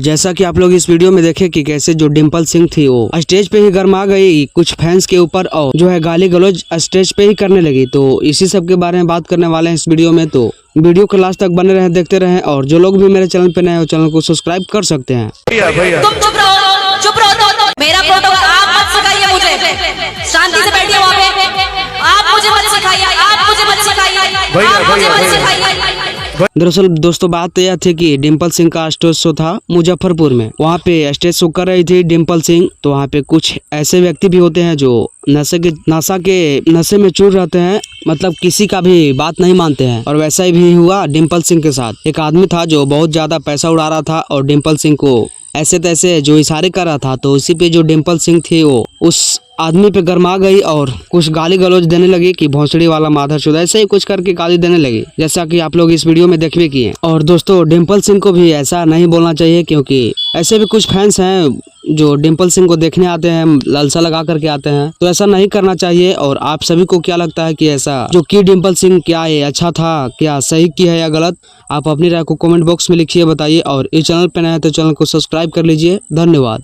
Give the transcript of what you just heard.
जैसा कि आप लोग इस वीडियो में देखे कि कैसे जो डिम्पल सिंह थी वो स्टेज पे ही गर्मा गई कुछ फैंस के ऊपर और जो है गाली गलौज स्टेज पे ही करने लगी। तो इसी सब के बारे में बात करने वाले हैं इस वीडियो में। तो वीडियो को लास्ट तक बने रहें, देखते रहें। और जो लोग भी मेरे चैनल पे नए हो चैनल को सब्सक्राइब कर सकते हैं। तुम चुप रहो, चुप रहो। मेरा प्रोटोकॉल आप मत सिखाइए मुझे, शांति से बैठिए वहाँ पे। आप मुझे मत सिखाइए, आप मुझे मत सिखाइए, आप मुझे मत सिखाइए। दरअसल दोस्तों बात यह थी कि डिम्पल सिंह का स्टेज शो था मुजफ्फरपुर में। वहाँ पे स्टेज शो कर रही थी डिम्पल सिंह। तो वहाँ पे कुछ ऐसे व्यक्ति भी होते हैं जो नशा के नशे में चूर रहते हैं, मतलब किसी का भी बात नहीं मानते हैं। और वैसा ही भी हुआ डिम्पल सिंह के साथ। एक आदमी था जो बहुत ज्यादा पैसा उड़ा रहा था और डिम्पल सिंह को ऐसे तैसे जो इशारे कर रहा था। तो इसी पे जो डिम्पल सिंह थी वो उस आदमी पे गरमा गई और कुछ गाली गलौज देने लगी कि भोंसड़ी वाला माधरचोद, ऐसे ही कुछ करके गाली देने लगी, जैसा कि आप लोग इस वीडियो में देखबे किए। और दोस्तों डिम्पल सिंह को भी ऐसा नहीं बोलना चाहिए, क्योंकि ऐसे भी कुछ फैंस हैं जो डिम्पल सिंह को देखने आते हैं, लालसा लगा करके आते हैं। तो ऐसा नहीं करना चाहिए। और आप सभी को क्या लगता है कि ऐसा जो की डिम्पल सिंह, क्या ये अच्छा था, क्या सही किया है या गलत? आप अपनी राय को कमेंट बॉक्स में लिखिए, बताइए। और इस चैनल पे नए हैं तो चैनल को सब्सक्राइब कर लीजिए। धन्यवाद।